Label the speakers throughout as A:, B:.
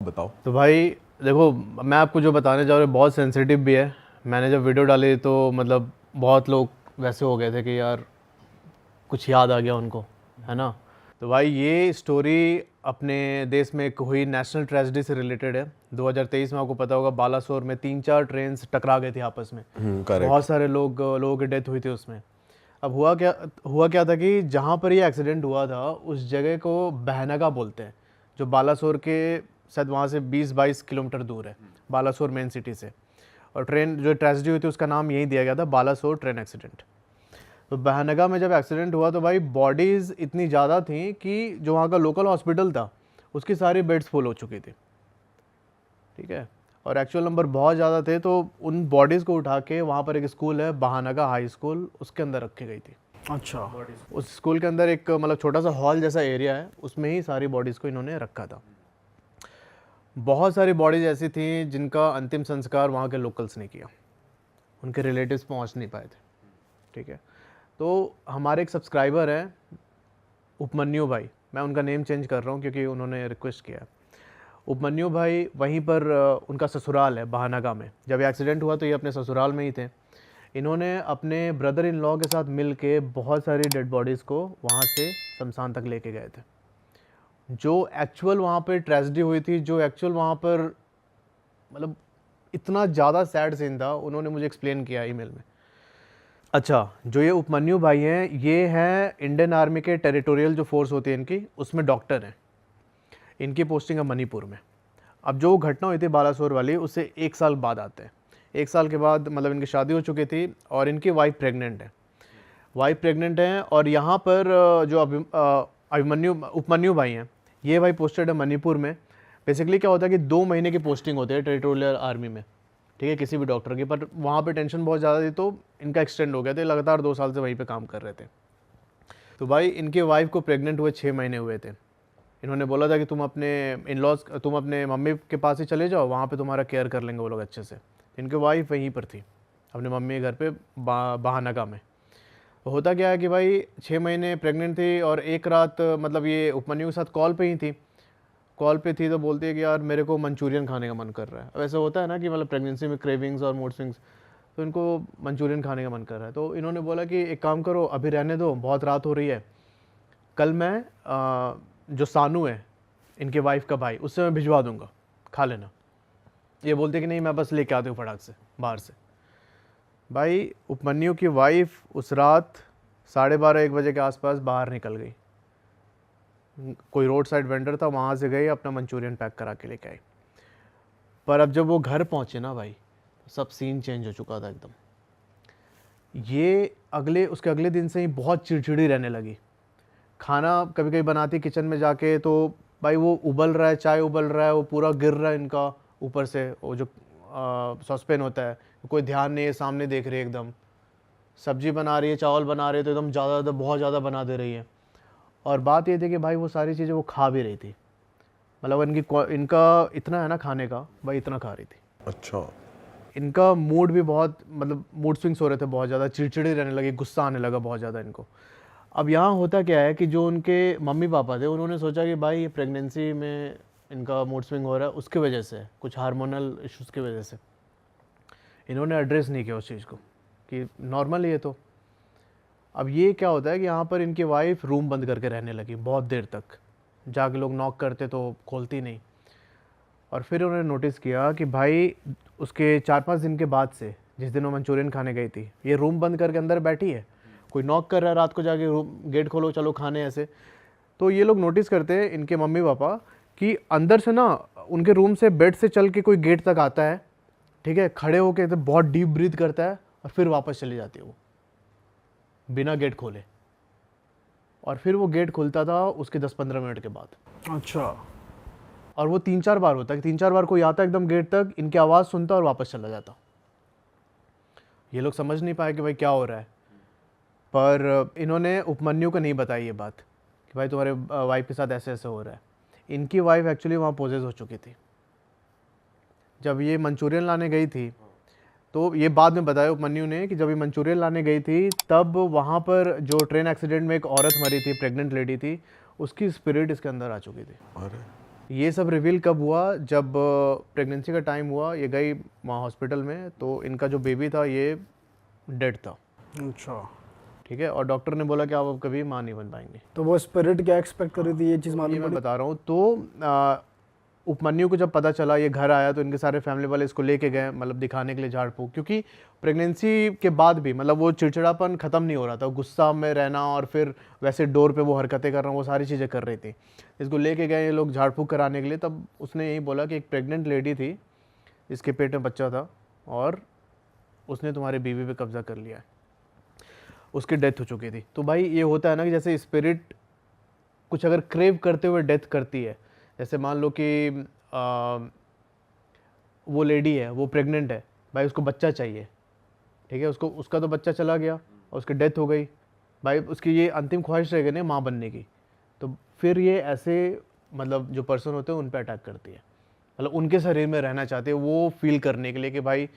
A: बताओ।
B: तो भाई देखो, मैं आपको जो बताने जा रहा हूँ बहुत सेंसिटिव भी है। मैंने जब वीडियो डाली तो मतलब बहुत लोग वैसे हो गए थे कि यार कुछ याद आ गया उनको, है ना। तो भाई ये स्टोरी अपने देश में एक हुई नेशनल ट्रेजेडी से रिलेटेड है। 2023 में आपको पता होगा बालासोर में 3-4 ट्रेन टकरा गए थे आपस में।
A: करेक्ट।
B: बहुत सारे लोगों की डेथ हुई थी उसमें। अब हुआ क्या था कि जहाँ पर ये एक्सीडेंट हुआ था उस जगह को बहनगा बोलते हैं, जो बालासोर के शायद वहाँ से 20-22 किलोमीटर दूर है, बालासोर मेन सिटी से। और ट्रेन जो ट्रेजेडी हुई थी उसका नाम यही दिया गया था, बालासोर ट्रेन एक्सीडेंट। तो बहनगा में जब एक्सीडेंट हुआ तो भाई बॉडीज़ इतनी ज़्यादा थी कि जो वहाँ का लोकल हॉस्पिटल था उसकी सारी बेड्स फुल हो चुकी थी, ठीक है। और एक्चुअल नंबर बहुत ज़्यादा थे, तो उन बॉडीज़ को उठा के वहाँ पर एक स्कूल है बहानगा हाई स्कूल, उसके अंदर रखी गई थी।
C: अच्छा।
B: उस स्कूल के अंदर एक मतलब छोटा सा हॉल जैसा एरिया है, उसमें ही सारी बॉडीज़ को इन्होंने रखा था। बहुत सारी बॉडीज़ ऐसी थी जिनका अंतिम संस्कार वहाँ के लोकल्स ने किया, उनके रिलेटिव्स पहुँच नहीं पाए थे, ठीक है। तो हमारे एक सब्सक्राइबर हैं उपमन्यु भाई, मैं उनका नेम चेंज कर रहा हूँ क्योंकि उन्होंने रिक्वेस्ट किया है। उपमन्यु भाई वहीं पर उनका ससुराल है बहानगा में। जब ये एक्सीडेंट हुआ तो ये अपने ससुराल में ही थे। इन्होंने अपने ब्रदर इन लॉ के साथ मिल के बहुत सारी डेड बॉडीज़ को वहाँ से शमशान तक लेके गए थे। जो एक्चुअल वहाँ पर ट्रेजेडी हुई थी, जो एक्चुअल वहाँ पर मतलब इतना ज़्यादा सैड सीन था, उन्होंने मुझे एक्सप्लेन किया ईमेल में। अच्छा, जो ये उपमन्यु भाई हैं ये हैं इंडियन आर्मी के टेरिटोरियल जो फोर्स होती है इनकी, उसमें डॉक्टर हैं। इनकी पोस्टिंग है मणिपुर में। अब जो घटना हुई थी बालासोर वाली उससे 1 साल बाद आते हैं। 1 साल के बाद मतलब इनकी शादी हो चुकी थी और इनकी वाइफ प्रेग्नेंट है। और यहाँ पर जो उपमन्यु भाई हैं, ये भाई पोस्टेड है मणिपुर में। बेसिकली क्या होता है कि 2 महीने की पोस्टिंग होती है टेरिटोरियल आर्मी में, ठीक है, किसी भी डॉक्टर की। पर वहाँ पे टेंशन बहुत ज़्यादा थी तो इनका एक्सटेंड हो गया था, लगातार 2 साल से वहीं पे काम कर रहे थे। तो भाई इनके वाइफ को प्रेग्नेंट हुए 6 महीने हुए थे। इन्होंने बोला था कि तुम अपने मम्मी के पास ही चले जाओ, वहाँ पे तुम्हारा केयर कर लेंगे वो लोग अच्छे से। इनके वाइफ वहीं पर थी अपने मम्मी के घर पे बहानगा में। तो होता क्या है कि भाई 6 महीने प्रेग्नेंट थी और एक रात मतलब ये उपमन्यु के साथ कॉल पे थी तो बोलती है कि यार मेरे को मंचूरियन खाने का मन कर रहा है। अब ऐसा होता है ना कि मतलब प्रेगनेंसी में क्रेविंग्स और मूड स्विंग्स, तो इनको मंचूरियन खाने का मन कर रहा है। तो इन्होंने बोला कि एक काम करो, अभी रहने दो, बहुत रात हो रही है, कल मैं जो सानू है इनके वाइफ का भाई, उससे मैं भिजवा दूंगा, खा लेना। ये बोलते कि नहीं मैं बस लेके आती हूँ फटाक से बाहर से। भाई उपमन्यु की वाइफ उस रात 12:30-1 बजे के आसपास बाहर निकल गई। कोई रोड साइड वेंडर था, वहाँ से गई, अपना मंचूरियन पैक करा के लेके आई। पर अब जब वो घर पहुँचे ना भाई, सब सीन चेंज हो चुका था एकदम। ये उसके अगले दिन से ही बहुत चिड़चिड़ी रहने लगी। खाना कभी कभी बनाती किचन में जाके तो भाई वो उबल रहा है, चाय उबल रहा है, वो पूरा गिर रहा है इनका ऊपर से, वो जो सॉसपेन होता है, कोई ध्यान नहीं है, सामने देख रही है एकदम। सब्जी बना रही है, चावल बना रही है तो एकदम ज़्यादा बहुत ज़्यादा बना दे रही है। और बात ये थी कि भाई वो सारी चीज़ें वो खा भी रही थी, मतलब इनका इतना है ना खाने का, भाई इतना खा रही थी।
A: अच्छा।
B: इनका मूड भी बहुत मतलब मूड स्विंग्स हो रहे थे, बहुत ज़्यादा चिड़चिड़ी रहने लगी, गुस्सा आने लगा बहुत ज़्यादा इनको। अब यहाँ होता क्या है कि जो उनके मम्मी पापा थे उन्होंने सोचा कि भाई ये प्रेगनेंसी में इनका मूड स्विंग हो रहा है, उसकी वजह से, कुछ हार्मोनल इश्यूज़ की वजह से। इन्होंने एड्रेस नहीं किया उस चीज़ को कि नॉर्मल ही है। तो अब ये क्या होता है कि यहाँ पर इनकी वाइफ रूम बंद करके रहने लगी बहुत देर तक, जाके लोग नॉक करते तो खोलती नहीं। और फिर उन्होंने नोटिस किया कि भाई उसके 4-5 दिन के बाद से, जिस दिन वो मंचूरियन खाने गई थी, ये रूम बंद करके अंदर बैठी है, कोई नॉक कर रहा है रात को, जाके रूम गेट खोलो चलो खाने ऐसे। तो ये लोग नोटिस करते हैं इनके मम्मी पापा कि अंदर से ना उनके रूम से बेड से चल के कोई गेट तक आता है, ठीक है, खड़े होके तो बहुत डीप ब्रीथ करता है और फिर वापस चली जाती है वो बिना गेट खोले। और फिर वो गेट खुलता था उसके 10-15 मिनट के बाद।
C: अच्छा।
B: और वो 3-4 बार होता है, 3-4 बार कोई आता एकदम गेट तक, इनकी आवाज़ सुनता और वापस चला जाता। ये लोग समझ नहीं पाए कि भाई क्या हो रहा है। पर इन्होंने उपमन्यु को नहीं बताई ये बात कि भाई तुम्हारे वाइफ के साथ ऐसे ऐसे हो रहा है। इनकी वाइफ एक्चुअली वहाँ पोजेस हो चुकी थी। जब ये मंचूरियन लाने गई थी, तो ये बाद में बताया उपमन्यु ने कि जब ये मंचूरियन लाने गई थी तब वहाँ पर जो ट्रेन एक्सीडेंट में एक औरत मरी थी, प्रेग्नेंट लेडी थी, उसकी स्पिरिट इसके अंदर आ चुकी थी।
A: अरे
B: ये सब रिवील कब हुआ, जब प्रेगनेंसी का टाइम हुआ, ये गई वहाँ हॉस्पिटल में, तो इनका जो बेबी था ये डेड था।
A: अच्छा,
B: ठीक है, और डॉक्टर ने बोला कि आप अब कभी माँ नहीं बन पाएंगे।
A: तो वो स्पिरिट क्या एक्सपेक्ट कर रही थी, ये चीज़
B: ये
A: मालूम
B: मैं
A: पड़ी?
B: बता रहा हूँ। तो उपमन्यु को जब पता चला, ये घर आया, तो इनके सारे फैमिली वाले इसको लेके गए, मतलब दिखाने के लिए झाड़ फूक, क्योंकि प्रेगनेंसी के बाद भी मतलब वो चिड़चिड़ापन ख़त्म नहीं हो रहा था, गुस्सा में रहना और फिर वैसे डोर पे वो हरकतें करना, वो सारी चीज़ें कर रही थी। इसको लेके गए ये लोग झाड़ फूक कराने के लिए, तब उसने यही बोला कि एक प्रेग्नेंट लेडी थी, इसके पेट में बच्चा था, और उसने तुम्हारी बीवी पे कब्जा कर लिया है, उसकी डेथ हो चुकी थी। तो भाई ये होता है ना कि जैसे स्पिरिट कुछ अगर क्रेव करते हुए डेथ करती है, जैसे मान लो कि वो लेडी है, वो प्रेग्नेंट है, भाई उसको बच्चा चाहिए, ठीक है, उसको उसका तो बच्चा चला गया और उसकी डेथ हो गई, भाई उसकी ये अंतिम ख्वाहिश रह गई ना माँ बनने की, तो फिर ये ऐसे मतलब जो पर्सन होते हैं उन पे अटैक करती है, मतलब उनके शरीर में रहना चाहते हैं वो फील करने के लिए कि भाई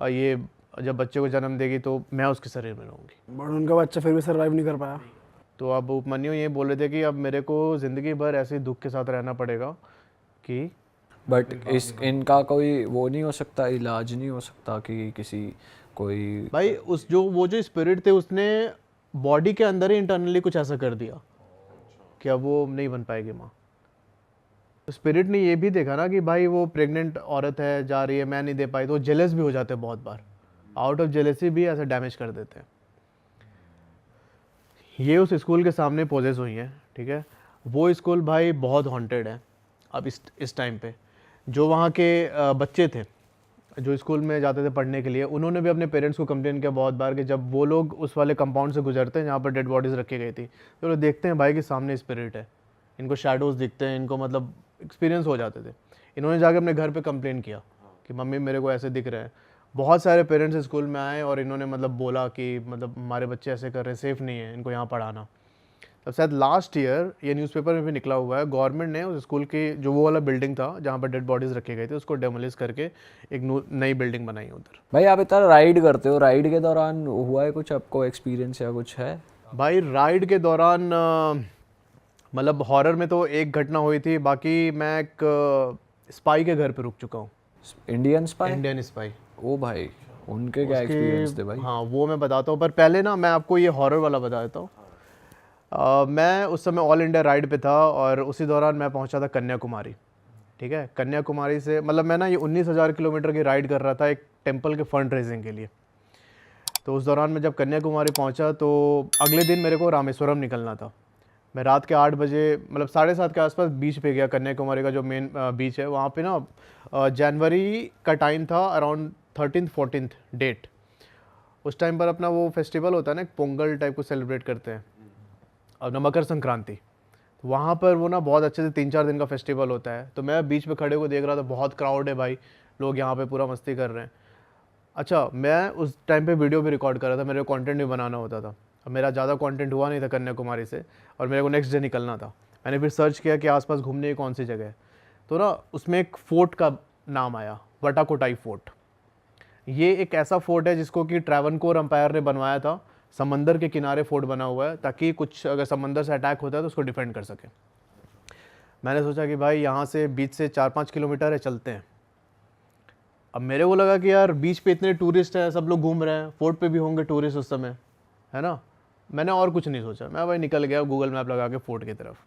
B: ये जब बच्चे को जन्म देगी तो मैं उसके शरीर में रहूँगी।
A: बट उनका बच्चा फिर भी सर्वाइव नहीं कर पाया।
B: तो अब उपमन्यु ये बोल रहे थे कि अब मेरे को ज़िंदगी भर ऐसे दुख के साथ रहना पड़ेगा कि
C: बट इस इनका कोई वो नहीं हो सकता, इलाज नहीं हो सकता कि किसी कोई
B: भाई उस जो वो जो स्पिरिट थे उसने बॉडी के अंदर ही इंटरनली कुछ ऐसा कर दिया कि अब वो नहीं बन पाएगी माँ। स्पिरिट ने ये भी देखा ना कि भाई वो प्रेग्नेंट औरत है, जा रही है, मैं नहीं दे पाई, तो जेलस भी हो जाते हैं बहुत बार, आउट ऑफ जेलसी भी ऐसे डैमेज कर देते हैं। ये उस स्कूल के सामने पोजेस हुई हैं, ठीक है, वो स्कूल भाई बहुत हॉन्टेड है अब इस टाइम पे। जो वहाँ के बच्चे थे जो स्कूल में जाते थे पढ़ने के लिए, उन्होंने भी अपने पेरेंट्स को कंप्लेन किया बहुत बार कि जब वो लोग उस वाले कंपाउंड से गुजरते हैं जहाँ पर डेड बॉडीज़ रखी गई थी, तो लोग देखते हैं भाई कि सामने स्पिरिट है, इनको शैडोज़ दिखते हैं, इनको मतलब एक्सपीरियंस हो जाते थे। इन्होंने जाकर अपने घर पे कंप्लेन किया कि मम्मी मेरे को ऐसे दिख रहे हैं। बहुत सारे पेरेंट्स स्कूल में आए और इन्होंने मतलब बोला कि मतलब हमारे बच्चे ऐसे कर रहे हैं, सेफ़ नहीं है इनको यहाँ पढ़ाना। तब शायद लास्ट ईयर ये न्यूज़पेपर में भी निकला हुआ है, गवर्नमेंट ने उस स्कूल की जो वो वाला बिल्डिंग था जहाँ पर डेड बॉडीज़ रखे गए थे उसको डेमोलिश करके एक नई बिल्डिंग बनाई उधर।
C: भाई आप इतना राइड करते हो, राइड के दौरान हुआ है कुछ आपको एक्सपीरियंस या कुछ है?
B: भाई राइड के दौरान मतलब हॉरर में तो एक घटना हुई थी, बाकी मैं एक स्पाई के घर पे रुक चुका हूँ।
C: Indian spy?
B: Indian spy.
C: ओ भाई, उनके क्या एक्सपीरियंस थे भाई?
B: हाँ वो मैं बताता हूँ, पर पहले ना मैं आपको ये हॉरर वाला बता देता हूँ। मैं उस समय ऑल इंडिया राइड पे था और उसी दौरान मैं पहुंचा था कन्याकुमारी। ठीक है, कन्याकुमारी से मतलब मैं ना ये 19,000 किलोमीटर की राइड कर रहा था एक टेंपल के फंड रेजिंग के लिए। तो उस दौरान मैं जब कन्याकुमारी पहुंचा तो अगले दिन मेरे को रामेश्वरम निकलना था। मैं रात के 8 बजे मतलब 7:30 के आसपास बीच पे गया, कन्याकुमारी का जो मेन बीच है वहाँ पे ना जनवरी का टाइम था, अराउंड 13th-14th डेट। उस टाइम पर अपना वो फेस्टिवल होता है ना, एक पोंगल टाइप को सेलिब्रेट करते हैं और ना मकर संक्रांति। वहाँ पर वो ना बहुत अच्छे से 3-4 दिन का फेस्टिवल होता है। तो मैं बीच में खड़े को देख रहा था, बहुत क्राउड है भाई, लोग यहाँ पे पूरा मस्ती कर रहे हैं। अच्छा, मैं उस टाइम पे वीडियो भी रिकॉर्ड कर रहा था, मेरे को कंटेंट भी बनाना होता था। अब मेरा ज़्यादा कंटेंट हुआ नहीं था कन्याकुमारी से और मेरे को नेक्स्ट डे निकलना था। मैंने फिर सर्च किया कि आसपास घूमने की कौन सी जगह है, तो ना उसमें एक फ़ोर्ट का नाम आया, वटाकोटाई फोर्ट। ये एक ऐसा फोर्ट है जिसको कि ट्रैवनकोर एम्पायर ने बनवाया था। समंदर के किनारे फोर्ट बना हुआ है ताकि कुछ अगर समंदर से अटैक होता है तो उसको डिफेंड कर सके। मैंने सोचा कि भाई यहाँ से बीच से 4-5 किलोमीटर है, चलते हैं। अब मेरे को लगा कि यार बीच पे इतने टूरिस्ट हैं, सब लोग घूम रहे हैं, फोर्ट पे भी होंगे टूरिस्ट उस समय, है ना। मैंने और कुछ नहीं सोचा, मैं भाई निकल गया गूगल मैप लगा के फोर्ट की तरफ।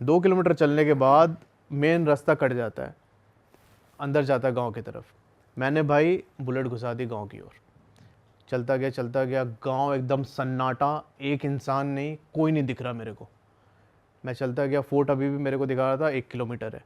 B: 2 किलोमीटर चलने के बाद मेन रास्ता कट जाता है, अंदर जाता है गाँव की तरफ। मैंने भाई बुलेट घुसा दी गाँव की ओर, चलता गया। गांव एकदम सन्नाटा, एक इंसान नहीं, कोई नहीं दिख रहा मेरे को। मैं चलता गया, फोर्ट अभी भी मेरे को दिखा रहा था 1 किलोमीटर है।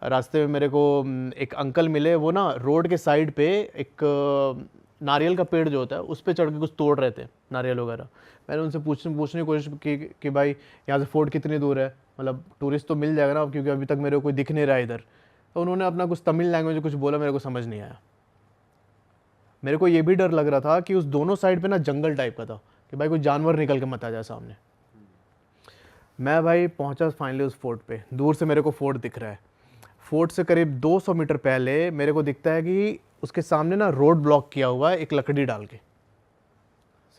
B: रास्ते में मेरे को एक अंकल मिले, वो ना रोड के साइड पे एक नारियल का पेड़ जो होता है उस पर चढ़ के कुछ तोड़ रहे थे, नारियल वगैरह। मैंने उनसे पूछने की कोशिश की कि भाई यहाँ से फोर्ट कितनी दूर है, मतलब टूरिस्ट तो मिल जाएगा ना, क्योंकि अभी तक मेरे को कोई दिख नहीं रहा इधर। तो उन्होंने अपना कुछ तमिल लैंग्वेज में कुछ बोला, मेरे को समझ नहीं आया। मेरे को ये भी डर लग रहा था कि उस दोनों साइड पे ना जंगल टाइप का था कि भाई कोई जानवर निकल के मत आ जाए सामने। मैं भाई पहुंचा फाइनली उस फोर्ट पे। दूर से मेरे को फोर्ट दिख रहा है। फोर्ट से करीब 200 मीटर पहले मेरे को दिखता है कि उसके सामने ना रोड ब्लॉक किया हुआ है एक लकड़ी डाल के।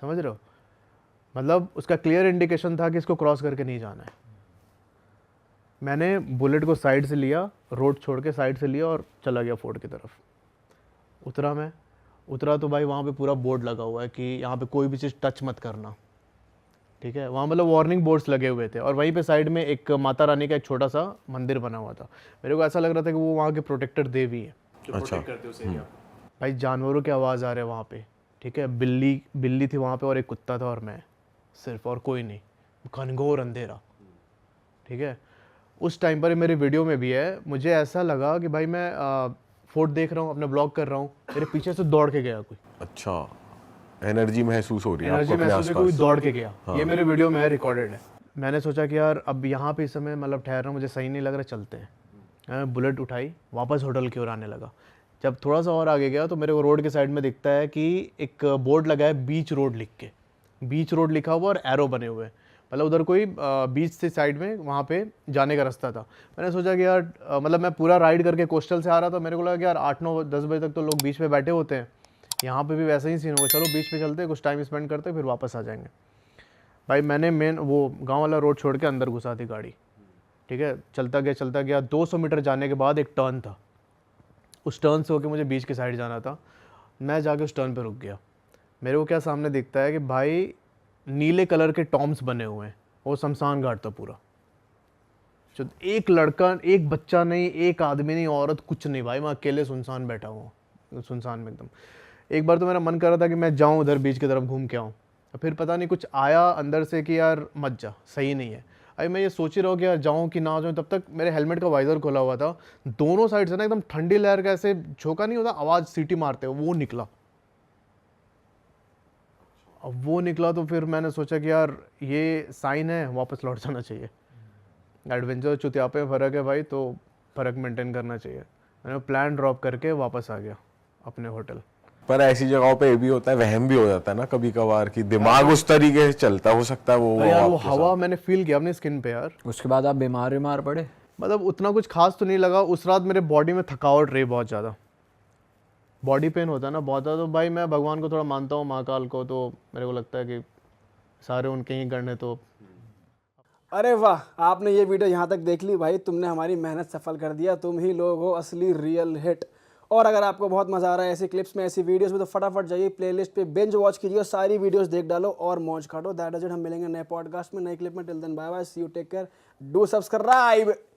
B: समझ रहे हो, मतलब उसका क्लियर इंडिकेशन था कि इसको क्रॉस करके नहीं जाना है। मैंने बुलेट को साइड से लिया, रोड छोड़ के साइड से लिया और चला गया फोर्ट की तरफ। उतरा तो भाई वहाँ पे पूरा बोर्ड लगा हुआ है कि यहाँ पे कोई भी चीज़ टच मत करना, ठीक है। वहाँ मतलब वार्निंग बोर्ड्स लगे हुए थे और वहीं पे साइड में एक माता रानी का एक छोटा सा मंदिर बना हुआ था। मेरे को ऐसा लग रहा था कि वो वहाँ के प्रोटेक्टर देवी है जो प्रोटेक्ट करते उस एरिया को। भाई जानवरों की आवाज़ आ रहे हैं वहाँ पे, ठीक है। बिल्ली थी वहाँ पे और एक कुत्ता था और मैं सिर्फ, और कोई नहीं, घनघोर अंधेरा, ठीक है। उस टाइम पर मेरे वीडियो में भी है, मुझे ऐसा लगा कि भाई मैं फोर्ट देख रहा हूँ, अपना ब्लॉग कर रहा हूँ, मेरे पीछे से दौड़ के गया कोई।
D: अच्छा, एनर्जी महसूस हो रही है
B: एनर्जी
D: आपको अपने
B: महसूस है, कोई
D: आसपास।
B: दौड़ के गया। ये मेरे वीडियो में है, रिकॉर्डेड है। मैंने सोचा कि यार अब यहाँ पे इस समय मतलब ठहरना मुझे सही नहीं लग रहा, चलते हैं। मैं बुलेट उठाई, वापस होटल की ओर आने लगा। जब थोड़ा सा और आगे गया तो मेरे को रोड के साइड में दिखता है कि एक बोर्ड लगा है बीच रोड लिख के, बीच रोड लिखा हुआ और एरो बने हुए, मतलब उधर कोई बीच से साइड में वहाँ पे जाने का रास्ता था। मैंने सोचा कि यार मतलब मैं पूरा राइड करके कोस्टल से आ रहा था, मेरे को लगा कि यार 8-9-10 बजे तक तो लोग बीच पे बैठे होते हैं, यहाँ पे भी वैसा ही सीन होगा, चलो बीच पे चलते, कुछ टाइम स्पेंड करते, फिर वापस आ जाएंगे। भाई मैंने मेन वो गांव वाला रोड छोड़ के अंदर घुसा दी गाड़ी, ठीक है। चलता गया 200 मीटर जाने के बाद एक टर्न था, उस टर्न से होके मुझे बीच की साइड जाना था। मैं जाके उस टर्न पे रुक गया। मेरे को क्या सामने दिखता है कि भाई नीले कलर के टॉम्स बने हुए हैं, वो शमशान घाट था पूरा। जो एक लड़का, एक बच्चा नहीं, एक आदमी नहीं, औरत, कुछ नहीं भाई, मैं अकेले सुनसान बैठा हुआ, सुनसान में एकदम। एक बार तो मेरा मन कर रहा था कि मैं जाऊं उधर बीच की तरफ घूम के आऊं, फिर पता नहीं कुछ आया अंदर से कि यार मत जा, सही नहीं है। अभी मैं ये सोच ही रहा हूँ कि यार जाऊँ कि ना जाऊँ, तब तक मेरे हेलमेट का वाइजर खोला हुआ था, दोनों साइड से ना एकदम ठंडी लहर का ऐसे झोंका नहीं होता, आवाज़ सीटी मारते हो, वो निकला। अब वो निकला तो फिर मैंने सोचा कि यार ये साइन है, वापस लौट जाना चाहिए। एडवेंचर चुतियापे में फ़र्क है भाई, तो फ़र्क मेंटेन करना चाहिए। मैंने प्लान ड्रॉप करके वापस आ गया अपने होटल।
D: पर ऐसी जगहों पे ये भी होता है, वहम भी हो जाता है ना कभी कभार कि दिमाग उस तरीके से चलता, हो सकता है वो
B: यार वो
D: आपके
B: हवा मैंने फील किया अपनी स्किन पे यार।
C: उसके बाद आप बीमार पड़े?
B: मतलब उतना कुछ खास तो नहीं लगा उस रात, मेरे बॉडी में थकावट रही बहुत ज़्यादा, बॉडी पेन होता है ना बहुत ज़्यादा। तो भाई मैं भगवान को थोड़ा मानता हूँ, महाकाल को, तो मेरे को लगता है कि सारे उनके ही गण हैं। तो
A: अरे वाह, आपने ये वीडियो यहाँ तक देख ली भाई, तुमने हमारी मेहनत सफल कर दिया, तुम ही लोग हो असली रियल हिट। और अगर आपको बहुत मज़ा आ रहा है ऐसी क्लिप्स में, ऐसी वीडियोस में, तो फटाफट जाइए प्लेलिस्ट पे बिंज वॉच कीजिए और सारी वीडियोस देख डालो और मौज काटो। That is it. हम मिलेंगे नए पॉडकास्ट में, नए क्लिप में। Till then bye bye, see you, take care, do subscribe.